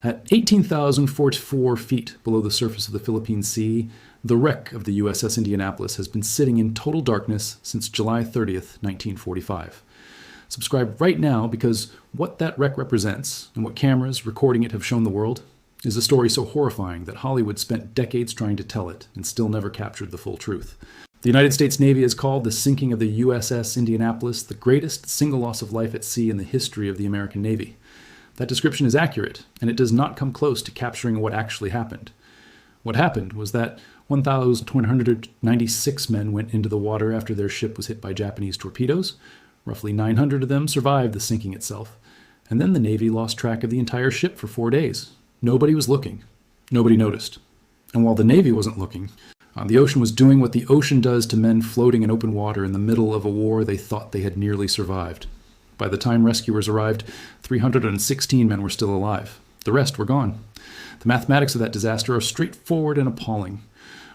At 18,044 feet below the surface of the Philippine Sea, the wreck of the USS Indianapolis has been sitting in total darkness since July 30th, 1945. Subscribe right now because what that wreck represents and what cameras recording it have shown the world is a story so horrifying that Hollywood spent decades trying to tell it and still never captured the full truth. The United States Navy has called the sinking of the USS Indianapolis the greatest single loss of life at sea in the history of the American Navy. That description is accurate, and it does not come close to capturing what actually happened. What happened was that 1,196 men went into the water after their ship was hit by Japanese torpedoes. Roughly 900 of them survived the sinking itself. And then the Navy lost track of the entire ship for 4 days. Nobody was looking. Nobody noticed. And while the Navy wasn't looking, the ocean was doing what the ocean does to men floating in open water in the middle of a war they thought they had nearly survived. By the time rescuers arrived, 316 men were still alive. The rest were gone. The mathematics of that disaster are straightforward and appalling.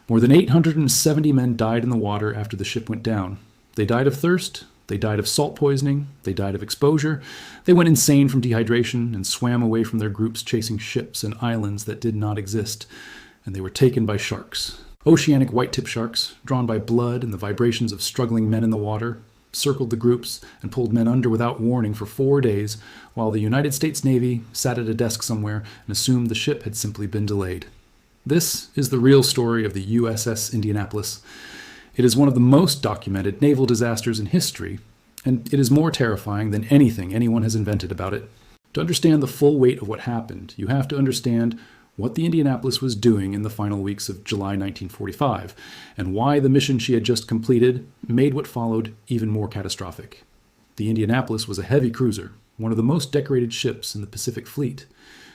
More than 870 men died in the water after the ship went down. They died of thirst, they died of salt poisoning, they died of exposure, they went insane from dehydration and swam away from their groups chasing ships and islands that did not exist, and they were taken by sharks. Oceanic white-tip sharks, drawn by blood and the vibrations of struggling men in the water, circled the groups and pulled men under without warning for 4 days, while the United States Navy sat at a desk somewhere and assumed the ship had simply been delayed. This is the real story of the USS Indianapolis. It is one of the most documented naval disasters in history, and it is more terrifying than anything anyone has invented about it. To understand the full weight of what happened, you have to understand what the Indianapolis was doing in the final weeks of July 1945, and why the mission she had just completed made what followed even more catastrophic. The Indianapolis was a heavy cruiser, one of the most decorated ships in the Pacific Fleet.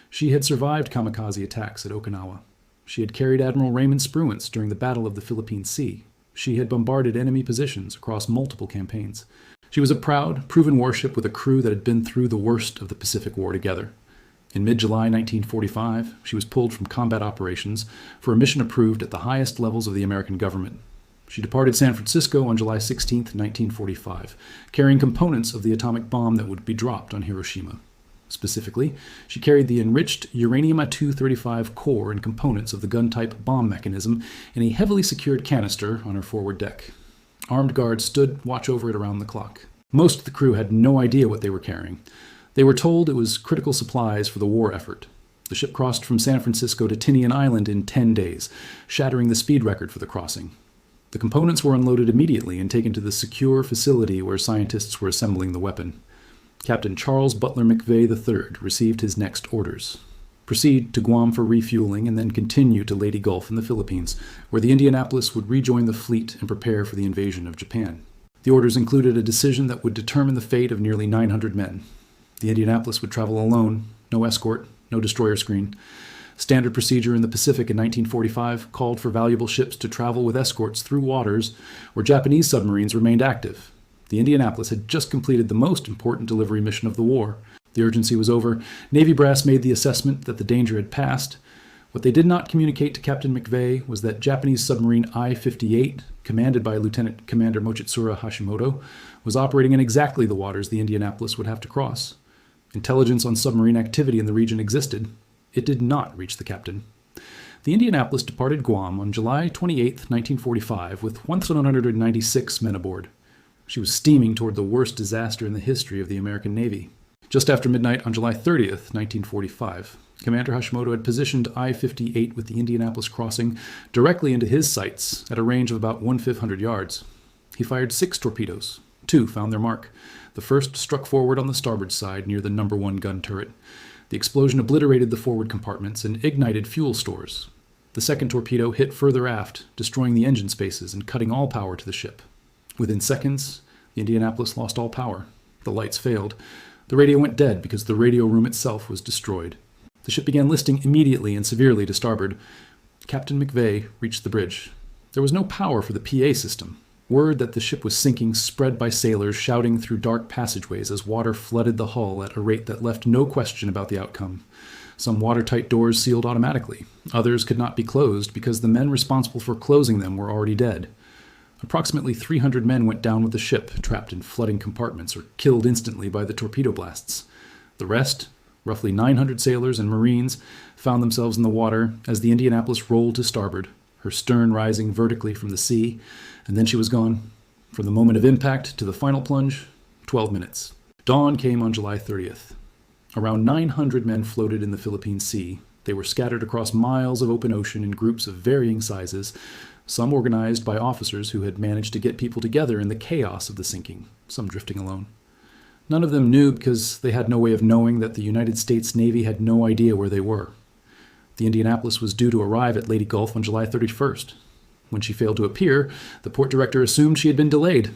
She had survived kamikaze attacks at Okinawa. She had carried Admiral Raymond Spruance during the Battle of the Philippine Sea. She had bombarded enemy positions across multiple campaigns. She was a proud, proven warship with a crew that had been through the worst of the Pacific War together. In mid-July 1945, she was pulled from combat operations for a mission approved at the highest levels of the American government. She departed San Francisco on July 16, 1945, carrying components of the atomic bomb that would be dropped on Hiroshima. Specifically, she carried the enriched uranium-235 core and components of the gun-type bomb mechanism in a heavily secured canister on her forward deck. Armed guards stood watch over it around the clock. Most of the crew had no idea what they were carrying. They were told it was critical supplies for the war effort. The ship crossed from San Francisco to Tinian Island in 10 days, shattering the speed record for the crossing. The components were unloaded immediately and taken to the secure facility where scientists were assembling the weapon. Captain Charles Butler McVeigh III received his next orders. Proceed to Guam for refueling and then continue to Leyte Gulf in the Philippines, where the Indianapolis would rejoin the fleet and prepare for the invasion of Japan. The orders included a decision that would determine the fate of nearly 900 men. The Indianapolis would travel alone, no escort, no destroyer screen. Standard procedure in the Pacific in 1945 called for valuable ships to travel with escorts through waters where Japanese submarines remained active. The Indianapolis had just completed the most important delivery mission of the war. The urgency was over. Navy brass made the assessment that the danger had passed. What they did not communicate to Captain McVeigh was that Japanese submarine I-58, commanded by Lieutenant Commander Mochitsura Hashimoto, was operating in exactly the waters the Indianapolis would have to cross. Intelligence on submarine activity in the region existed. It did not reach the captain. The Indianapolis departed Guam on July 28, 1945, with 196 men aboard. She was steaming toward the worst disaster in the history of the American Navy. Just after midnight on July 30, 1945, Commander Hashimoto had positioned I-58 with the Indianapolis crossing directly into his sights at a range of about 1,500 yards. He fired 6 torpedoes. 2 found their mark. The first struck forward on the starboard side near the number 1 gun turret. The explosion obliterated the forward compartments and ignited fuel stores. The second torpedo hit further aft, destroying the engine spaces and cutting all power to the ship. Within seconds, the Indianapolis lost all power. The lights failed. The radio went dead because the radio room itself was destroyed. The ship began listing immediately and severely to starboard. Captain McVeigh reached the bridge. There was no power for the PA system. Word that the ship was sinking spread by sailors shouting through dark passageways as water flooded the hull at a rate that left no question about the outcome. Some watertight doors sealed automatically. Others could not be closed because the men responsible for closing them were already dead. Approximately 300 men went down with the ship, trapped in flooding compartments or killed instantly by the torpedo blasts. The rest Roughly 900 sailors and Marines found themselves in the water as the Indianapolis rolled to starboard, her stern rising vertically from the sea, and then she was gone. From the moment of impact to the final plunge, 12 minutes. Dawn came on July 30th. Around 900 men floated in the Philippine Sea. They were scattered across miles of open ocean in groups of varying sizes, some organized by officers who had managed to get people together in the chaos of the sinking, some drifting alone. None of them knew because they had no way of knowing that the United States Navy had no idea where they were. The Indianapolis was due to arrive at Leyte Gulf on July 31st. When she failed to appear, the port director assumed she had been delayed.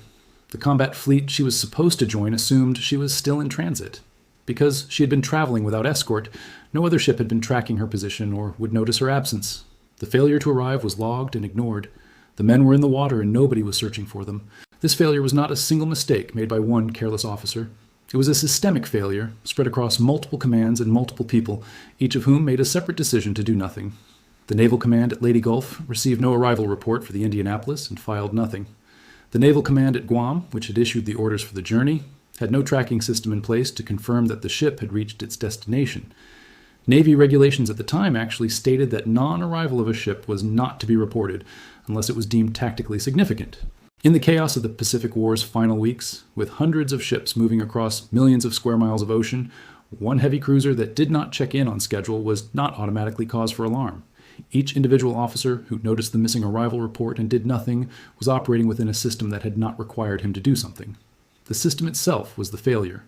The combat fleet she was supposed to join assumed she was still in transit. Because she had been traveling without escort, no other ship had been tracking her position or would notice her absence. The failure to arrive was logged and ignored. The men were in the water and nobody was searching for them. This failure was not a single mistake made by one careless officer. It was a systemic failure, spread across multiple commands and multiple people, each of whom made a separate decision to do nothing. The Naval Command at Leyte Gulf received no arrival report for the Indianapolis and filed nothing. The Naval Command at Guam, which had issued the orders for the journey, had no tracking system in place to confirm that the ship had reached its destination. Navy regulations at the time actually stated that non-arrival of a ship was not to be reported unless it was deemed tactically significant. In the chaos of the Pacific War's final weeks, with hundreds of ships moving across millions of square miles of ocean, one heavy cruiser that did not check in on schedule was not automatically cause for alarm. Each individual officer who noticed the missing arrival report and did nothing was operating within a system that had not required him to do something. The system itself was the failure,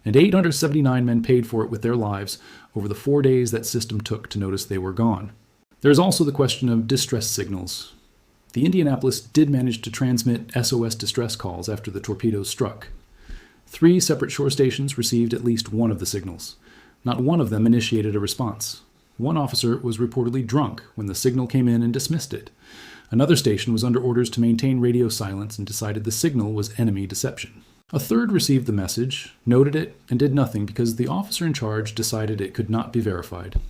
and 879 men paid for it with their lives over the 4 days that system took to notice they were gone. There is also the question of distress signals. The Indianapolis did manage to transmit SOS distress calls after the torpedoes struck. 3 separate shore stations received at least one of the signals. Not one of them initiated a response. One officer was reportedly drunk when the signal came in and dismissed it. Another station was under orders to maintain radio silence and decided the signal was enemy deception. A third received the message, noted it, and did nothing because the officer in charge decided it could not be verified.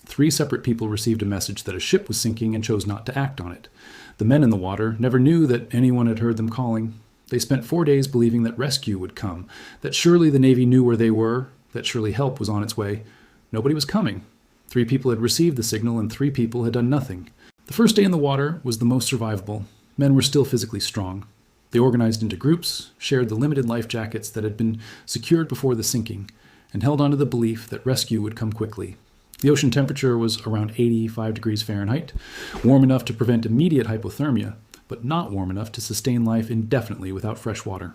3 separate people received a message that a ship was sinking and chose not to act on it. The men in the water never knew that anyone had heard them calling. They spent 4 days believing that rescue would come, that surely the Navy knew where they were, that surely help was on its way. Nobody was coming. 3 people had received the signal and 3 people had done nothing. The first day in the water was the most survivable. Men were still physically strong. They organized into groups, shared the limited life jackets that had been secured before the sinking, and held on to the belief that rescue would come quickly. The ocean temperature was around 85 degrees Fahrenheit, warm enough to prevent immediate hypothermia, but not warm enough to sustain life indefinitely without fresh water.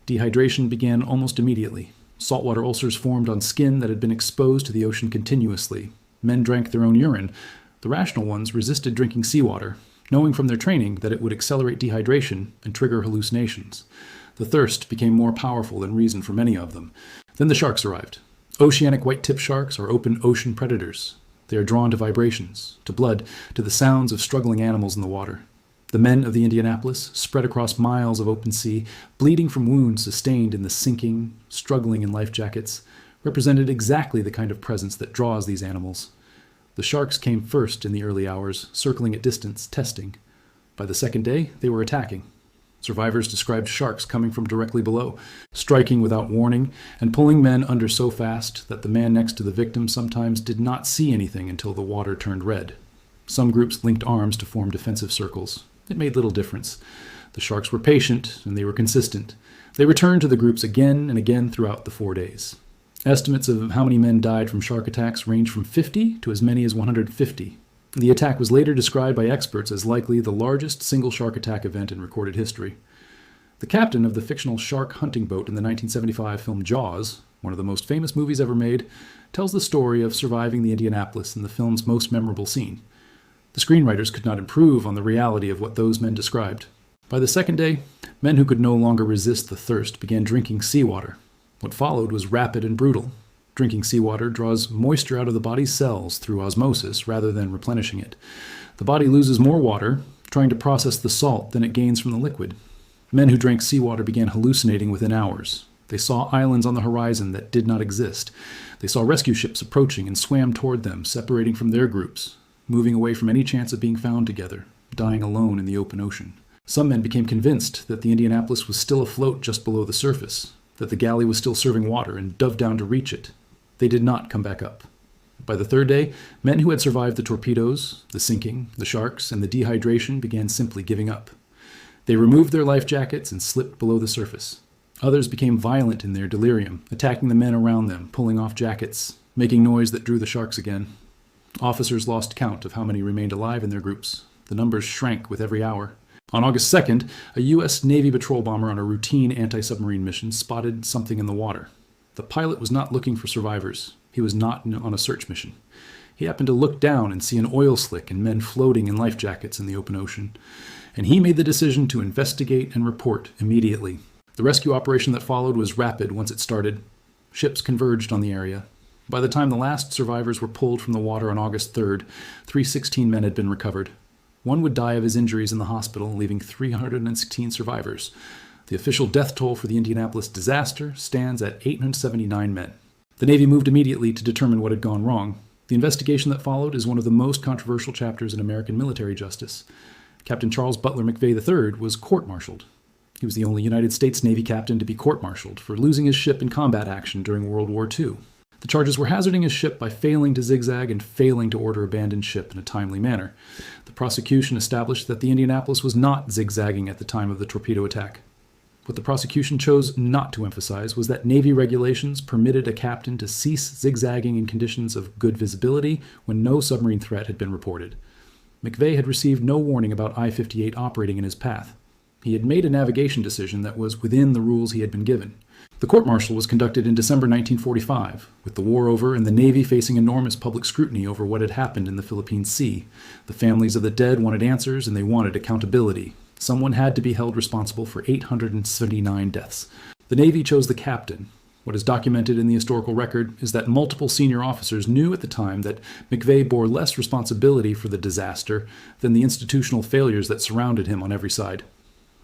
Dehydration began almost immediately. Saltwater ulcers formed on skin that had been exposed to the ocean continuously. Men drank their own urine. The rational ones resisted drinking seawater, knowing from their training that it would accelerate dehydration and trigger hallucinations. The thirst became more powerful than reason for many of them. Then the sharks arrived. Oceanic white-tip sharks are open ocean predators. They are drawn to vibrations, to blood, to the sounds of struggling animals in the water. The men of the Indianapolis, spread across miles of open sea, bleeding from wounds sustained in the sinking, struggling in life jackets, represented exactly the kind of presence that draws these animals. The sharks came first in the early hours, circling at distance, testing. By the second day, they were attacking. Survivors described sharks coming from directly below, striking without warning, and pulling men under so fast that the man next to the victim sometimes did not see anything until the water turned red. Some groups linked arms to form defensive circles. It made little difference. The sharks were patient, and they were consistent. They returned to the groups again and again throughout the 4 days. Estimates of how many men died from shark attacks range from 50 to as many as 150. The attack was later described by experts as likely the largest single shark attack event in recorded history. The captain of the fictional shark hunting boat in the 1975 film Jaws, one of the most famous movies ever made, tells the story of surviving the Indianapolis in the film's most memorable scene. The screenwriters could not improve on the reality of what those men described. By the second day, men who could no longer resist the thirst began drinking seawater. What followed was rapid and brutal. Drinking seawater draws moisture out of the body's cells through osmosis rather than replenishing it. The body loses more water, trying to process the salt than it gains from the liquid. Men who drank seawater began hallucinating within hours. They saw islands on the horizon that did not exist. They saw rescue ships approaching and swam toward them, separating from their groups, moving away from any chance of being found together, dying alone in the open ocean. Some men became convinced that the Indianapolis was still afloat just below the surface, that the galley was still serving water and dove down to reach it. They did not come back up. By the third day, men who had survived the torpedoes, the sinking, the sharks, and the dehydration began simply giving up. They removed their life jackets and slipped below the surface. Others became violent in their delirium, attacking the men around them, pulling off jackets, making noise that drew the sharks again. Officers lost count of how many remained alive in their groups. The numbers shrank with every hour. On August 2nd, a U.S. Navy patrol bomber on a routine anti-submarine mission spotted something in the water. The pilot was not looking for survivors. He was not on a search mission. He happened to look down and see an oil slick and men floating in life jackets in the open ocean. And he made the decision to investigate and report immediately. The rescue operation that followed was rapid once it started. Ships converged on the area. By the time the last survivors were pulled from the water on August 3rd, 316 men had been recovered. One would die of his injuries in the hospital, leaving 316 survivors. The official death toll for the Indianapolis disaster stands at 879 men. The Navy moved immediately to determine what had gone wrong. The investigation that followed is one of the most controversial chapters in American military justice. Captain Charles Butler McVeigh III was court-martialed. He was the only United States Navy captain to be court-martialed for losing his ship in combat action during World War II. The charges were hazarding his ship by failing to zigzag and failing to order abandoned ship in a timely manner. The prosecution established that the Indianapolis was not zigzagging at the time of the torpedo attack. What the prosecution chose not to emphasize was that Navy regulations permitted a captain to cease zigzagging in conditions of good visibility when no submarine threat had been reported. McVeigh had received no warning about I-58 operating in his path. He had made a navigation decision that was within the rules he had been given. The court-martial was conducted in December 1945, with the war over and the Navy facing enormous public scrutiny over what had happened in the Philippine Sea. The families of the dead wanted answers and they wanted accountability. Someone had to be held responsible for 879 deaths. The Navy chose the captain. What is documented in the historical record is that multiple senior officers knew at the time that McVeigh bore less responsibility for the disaster than the institutional failures that surrounded him on every side.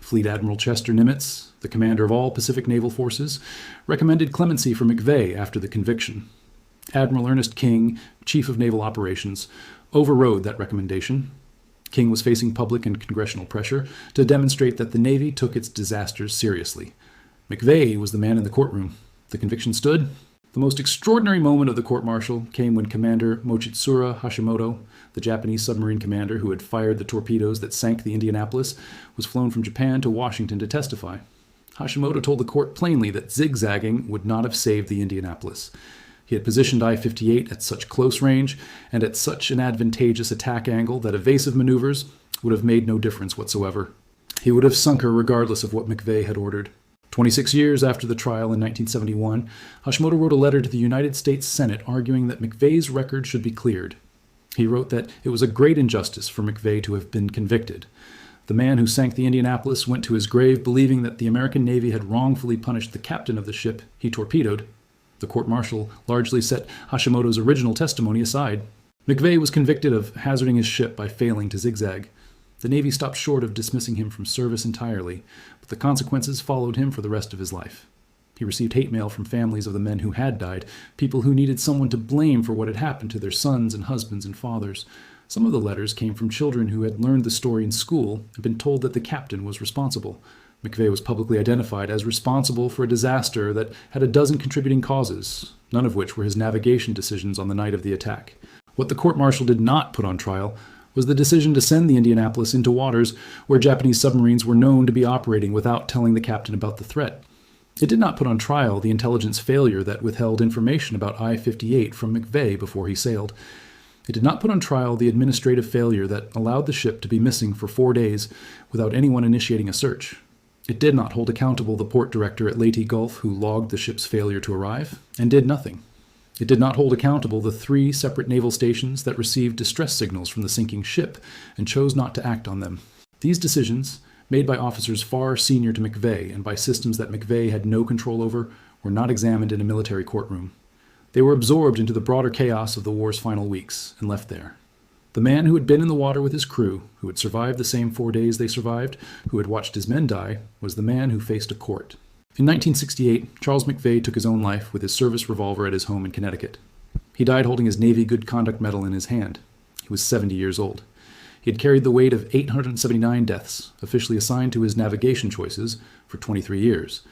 Fleet Admiral Chester Nimitz, the commander of all Pacific Naval Forces, recommended clemency for McVeigh after the conviction. Admiral Ernest King, Chief of Naval Operations, overrode that recommendation. King was facing public and congressional pressure to demonstrate that the Navy took its disasters seriously. McVeigh was the man in the courtroom. The conviction stood. The most extraordinary moment of the court-martial came when Commander Mochitsura Hashimoto, the Japanese submarine commander who had fired the torpedoes that sank the Indianapolis, was flown from Japan to Washington to testify. Hashimoto told the court plainly that zigzagging would not have saved the Indianapolis. He had positioned I-58 at such close range and at such an advantageous attack angle that evasive maneuvers would have made no difference whatsoever. He would have sunk her regardless of what McVeigh had ordered. 26 years after the trial in 1971, Hashimoto wrote a letter to the United States Senate arguing that McVeigh's record should be cleared. He wrote that it was a great injustice for McVeigh to have been convicted. The man who sank the Indianapolis went to his grave believing that the American Navy had wrongfully punished the captain of the ship he torpedoed. The court-martial largely set Hashimoto's original testimony aside. McVeigh was convicted of hazarding his ship by failing to zigzag. The Navy stopped short of dismissing him from service entirely, but the consequences followed him for the rest of his life. He received hate mail from families of the men who had died, people who needed someone to blame for what had happened to their sons and husbands and fathers. Some of the letters came from children who had learned the story in school and been told that the captain was responsible. McVeigh was publicly identified as responsible for a disaster that had a dozen contributing causes, none of which were his navigation decisions on the night of the attack. What the court-martial did not put on trial was the decision to send the Indianapolis into waters where Japanese submarines were known to be operating without telling the captain about the threat. It did not put on trial the intelligence failure that withheld information about I-58 from McVeigh before he sailed. It did not put on trial the administrative failure that allowed the ship to be missing for 4 days without anyone initiating a search. It did not hold accountable the port director at Leyte Gulf who logged the ship's failure to arrive and did nothing. It did not hold accountable the 3 separate naval stations that received distress signals from the sinking ship and chose not to act on them. These decisions, made by officers far senior to McVeigh and by systems that McVeigh had no control over, were not examined in a military courtroom. They were absorbed into the broader chaos of the war's final weeks and left there. The man who had been in the water with his crew, who had survived the same 4 days they survived, who had watched his men die, was the man who faced a court. In 1968, Charles McVeigh took his own life with his service revolver at his home in Connecticut. He died holding his Navy Good Conduct Medal in his hand. He was 70 years old. He had carried the weight of 879 deaths, officially assigned to his navigation choices, for 23 years.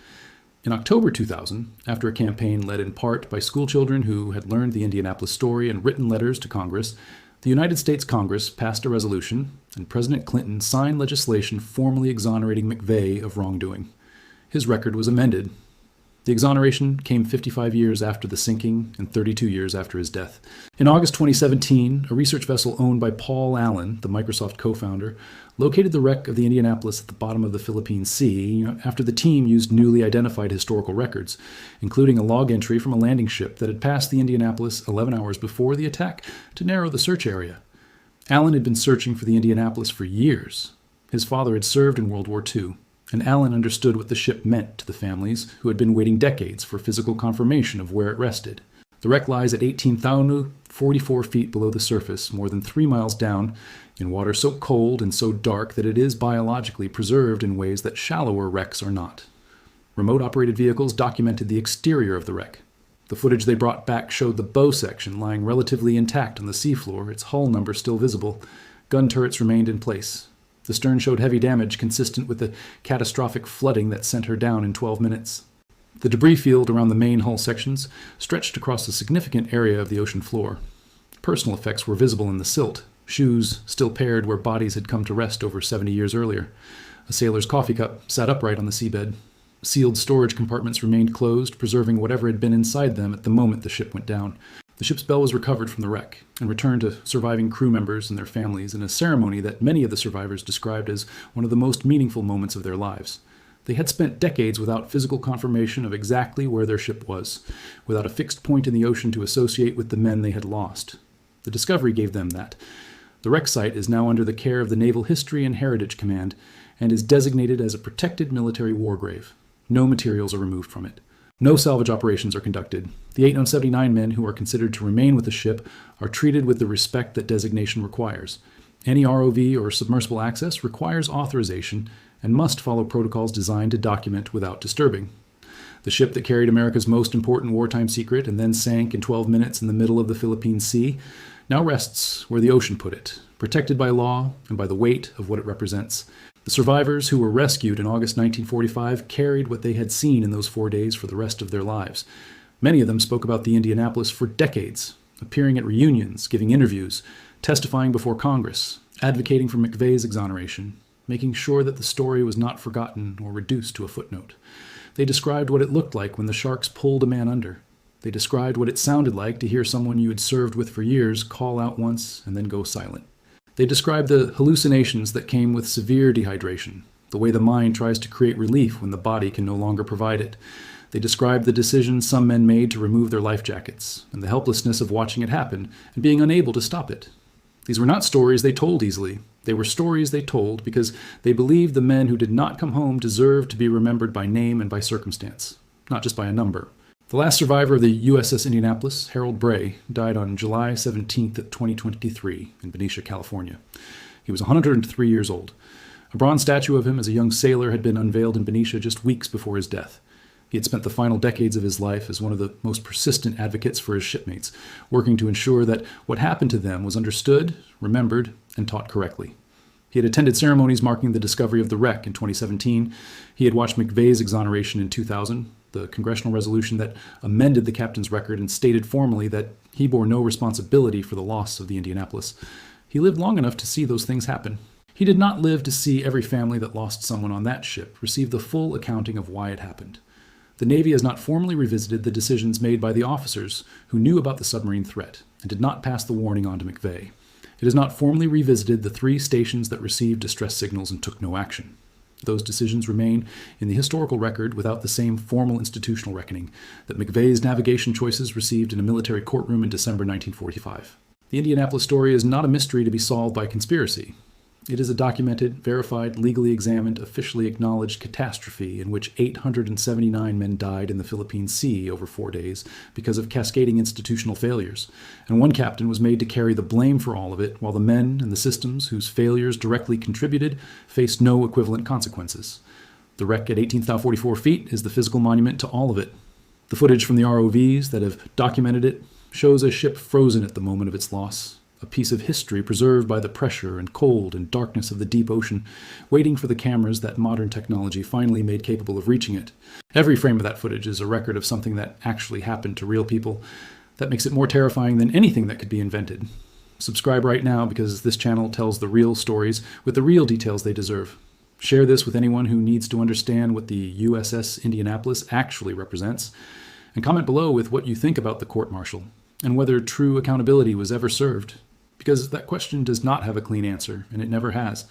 In October 2000, after a campaign led in part by schoolchildren who had learned the Indianapolis story and written letters to Congress, the United States Congress passed a resolution, and President Clinton signed legislation formally exonerating McVeigh of wrongdoing. His record was amended. The exoneration came 55 years after the sinking and 32 years after his death. In August 2017, a research vessel owned by Paul Allen, the Microsoft co-founder, located the wreck of the Indianapolis at the bottom of the Philippine Sea after the team used newly identified historical records, including a log entry from a landing ship that had passed the Indianapolis 11 hours before the attack to narrow the search area. Allen had been searching for the Indianapolis for years. His father had served in World War II, and Allen understood what the ship meant to the families who had been waiting decades for physical confirmation of where it rested. The wreck lies at 18,044 feet below the surface, more than 3 miles down, in water so cold and so dark that it is biologically preserved in ways that shallower wrecks are not. Remote-operated vehicles documented the exterior of the wreck. The footage they brought back showed the bow section lying relatively intact on the seafloor, its hull number still visible. Gun turrets remained in place. The stern showed heavy damage consistent with the catastrophic flooding that sent her down in 12 minutes. The debris field around the main hull sections stretched across a significant area of the ocean floor. Personal effects were visible in the silt, shoes still paired where bodies had come to rest over 70 years earlier. A sailor's coffee cup sat upright on the seabed. Sealed storage compartments remained closed, preserving whatever had been inside them at the moment the ship went down. The ship's bell was recovered from the wreck and returned to surviving crew members and their families in a ceremony that many of the survivors described as one of the most meaningful moments of their lives. They had spent decades without physical confirmation of exactly where their ship was, without a fixed point in the ocean to associate with the men they had lost. The discovery gave them that. The wreck site is now under the care of the Naval History and Heritage Command and is designated as a protected military war grave. No materials are removed from it. No salvage operations are conducted. The 879 men who are considered to remain with the ship are treated with the respect that designation requires. Any ROV or submersible access requires authorization and must follow protocols designed to document without disturbing. The ship that carried America's most important wartime secret and then sank in 12 minutes in the middle of the Philippine Sea now rests where the ocean put it, protected by law and by the weight of what it represents. The survivors who were rescued in August 1945 carried what they had seen in those 4 days for the rest of their lives. Many of them spoke about the Indianapolis for decades, appearing at reunions, giving interviews, testifying before Congress, advocating for McVeigh's exoneration, making sure that the story was not forgotten or reduced to a footnote. They described what it looked like when the sharks pulled a man under. They described what it sounded like to hear someone you had served with for years call out once and then go silent. They described the hallucinations that came with severe dehydration, the way the mind tries to create relief when the body can no longer provide it. They described the decisions some men made to remove their life jackets, and the helplessness of watching it happen and being unable to stop it. These were not stories they told easily. They were stories they told because they believed the men who did not come home deserved to be remembered by name and by circumstance, not just by a number. The last survivor of the USS Indianapolis, Harold Bray, died on July 17, 2023 in Benicia, California. He was 103 years old. A bronze statue of him as a young sailor had been unveiled in Benicia just weeks before his death. He had spent the final decades of his life as one of the most persistent advocates for his shipmates, working to ensure that what happened to them was understood, remembered, and taught correctly. He had attended ceremonies marking the discovery of the wreck in 2017. He had watched McVeigh's exoneration in 2000, the congressional resolution that amended the captain's record and stated formally that he bore no responsibility for the loss of the Indianapolis. He lived long enough to see those things happen. He did not live to see every family that lost someone on that ship receive the full accounting of why it happened. The Navy has not formally revisited the decisions made by the officers who knew about the submarine threat and did not pass the warning on to McVeigh. It has not formally revisited the 3 stations that received distress signals and took no action. Those decisions remain in the historical record without the same formal institutional reckoning that McVeigh's navigation choices received in a military courtroom in December 1945. The Indianapolis story is not a mystery to be solved by conspiracy. It is a documented, verified, legally examined, officially acknowledged catastrophe in which 879 men died in the Philippine Sea over 4 days because of cascading institutional failures, and one captain was made to carry the blame for all of it while the men and the systems whose failures directly contributed faced no equivalent consequences. The wreck at 18,044 feet is the physical monument to all of it. The footage from the ROVs that have documented it shows a ship frozen at the moment of its loss, a piece of history preserved by the pressure and cold and darkness of the deep ocean, waiting for the cameras that modern technology finally made capable of reaching it. Every frame of that footage is a record of something that actually happened to real people. That makes it more terrifying than anything that could be invented. Subscribe right now, because this channel tells the real stories with the real details they deserve. Share this with anyone who needs to understand what the USS Indianapolis actually represents. And comment below with what you think about the court-martial and whether true accountability was ever served. Because that question does not have a clean answer, and it never has.